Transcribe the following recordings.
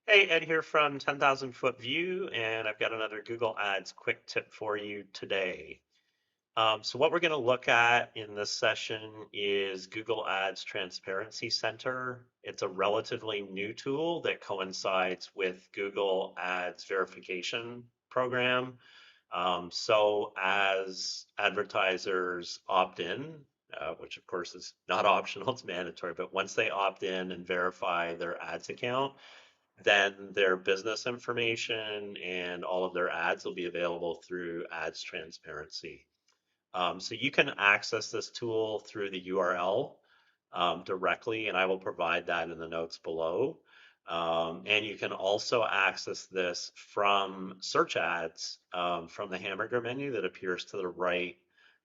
Hey, Ed here from 10,000 Foot View, and I've got another Google Ads quick tip for you today. So what we're going to look at in this session is Google Ads Transparency Center. It's a relatively new tool that coincides with Google Ads verification program. So as advertisers opt in, which of course is not optional, it's mandatory, but once they opt in and verify their ads account, then their business information and all of their ads will be available through Ads Transparency. So you can access this tool through the URL directly, and I will provide that in the notes below. And you can also access this from search ads from the hamburger menu that appears to the right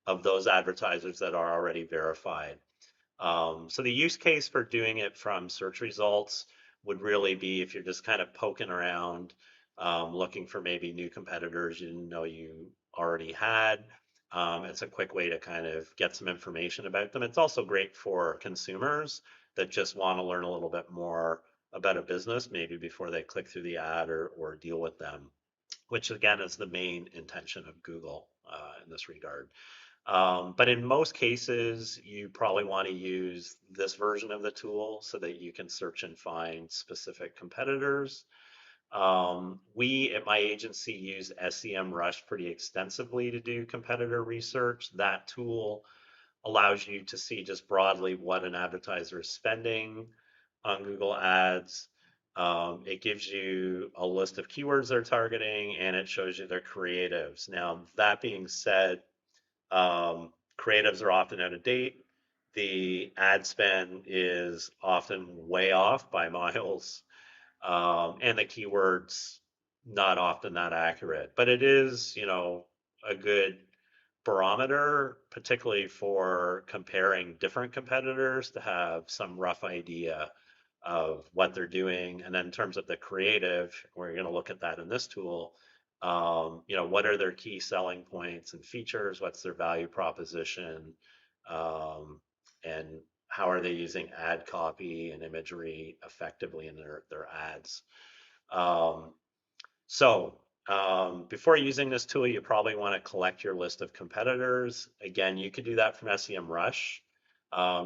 of those advertisers that are already verified. So the use case for doing it from search results would really be if you're just kind of poking around, looking for maybe new competitors you didn't know you already had. It's a quick way to kind of get some information about them. It's also great for consumers that just want to learn a little bit more about a business, maybe before they click through the ad or deal with them, which again is the main intention of Google in this regard. But in most cases, you probably want to use this version of the tool so that you can search and find specific competitors. We at my agency use SEMrush pretty extensively to do competitor research. That tool allows you to see just broadly what an advertiser is spending on Google Ads. It gives you a list of keywords they're targeting and it shows you their creatives. Now, that being said, creatives are often out of date. The ad spend is often way off by miles, and the keywords not often that accurate. But it is, a good barometer, particularly for comparing different competitors to have some rough idea of what they're doing. And then in terms of the creative, we're going to look at that in this tool. What are their key selling points and features? What's their value proposition? And how are they using ad copy and imagery effectively in their ads? Um, before using this tool, you probably want to collect your list of competitors. Again, you could do that from SEMrush.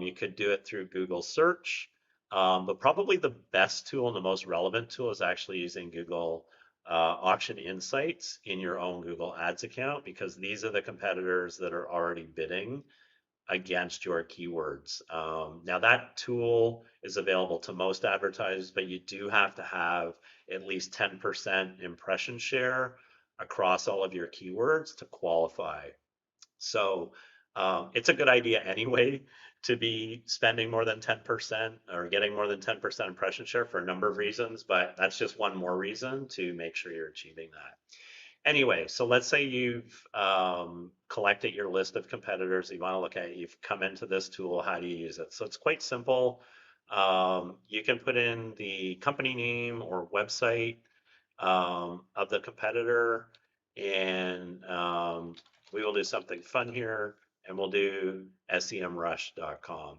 You could do it through Google search. But probably the best tool and the most relevant tool is actually using Google Auction Insights in your own Google Ads account, because these are the competitors that are already bidding against your keywords. Now that tool is available to most advertisers, but you do have to have at least 10% impression share across all of your keywords to qualify. So it's a good idea anyway to be spending more than 10% or getting more than 10% impression share for a number of reasons, but that's just one more reason to make sure you're achieving that. Anyway, so let's say you've collected your list of competitors that you want to look at. You've come into this tool. How do you use it? So it's quite simple. You can put in the company name or website of the competitor, and we will do something fun here, and we'll do semrush.com.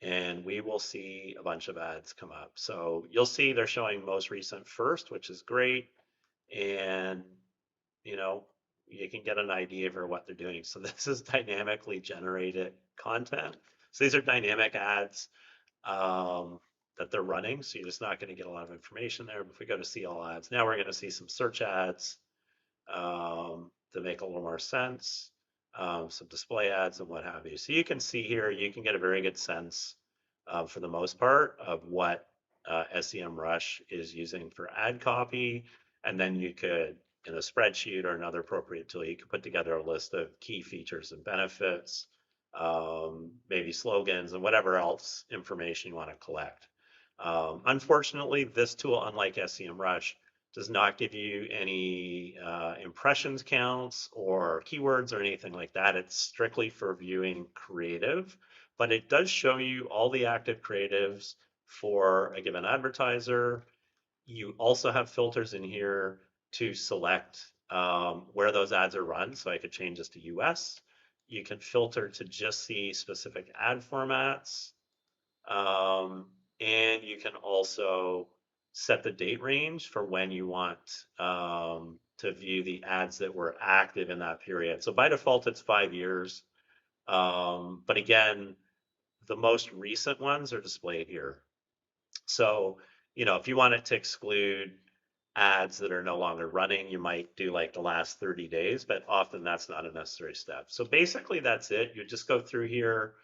And we will see a bunch of ads come up. So you'll see they're showing most recent first, which is great. And you know, you can get an idea for what they're doing. So this is dynamically generated content. So these are dynamic ads that they're running. So you're just not going to get a lot of information there. But if we go to see all ads, now we're going to see some search ads that make a little more sense, some display ads and what have you. So you can see here, you can get a very good sense for the most part of what SEMrush is using for ad copy. And then you could, in a spreadsheet or another appropriate tool, you could put together a list of key features and benefits, maybe slogans and whatever else information you want to collect. Unfortunately, this tool, unlike SEMrush, does not give you any impressions counts or keywords or anything like that. It's strictly for viewing creative, but it does show you all the active creatives for a given advertiser. You also have filters in here to select where those ads are run. So I could change this to US. You can filter to just see specific ad formats. And you can also set the date range for when you want to view the ads that were active in that period. So by default, it's 5 years. But again, the most recent ones are displayed here. So, if you wanted to exclude ads that are no longer running, you might do like the last 30 days, but often that's not a necessary step. So basically that's it. You just go through here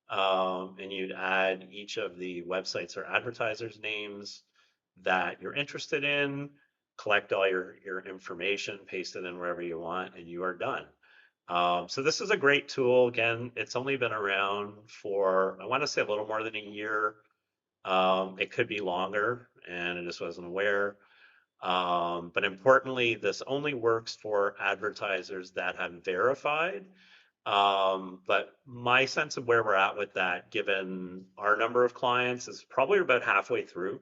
and you'd add each of the websites or advertisers' names that you're interested in, collect all your information, paste it in wherever you want, and you are done. So this is a great tool. Again, it's only been around for, I want to say, a little more than a year. It could be longer, and I just wasn't aware. But importantly, this only works for advertisers that have verified. But my sense of where we're at with that, given our number of clients, is probably about halfway through,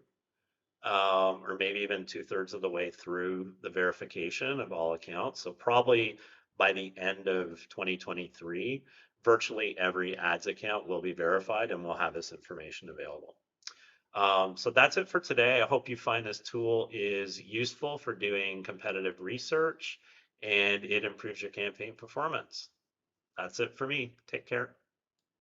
or maybe even 2/3 of the way through the verification of all accounts. So probably by the end of 2023, virtually every ads account will be verified and we'll have this information available. So that's it for today. I hope you find this tool is useful for doing competitive research and it improves your campaign performance. That's it for me. Take care.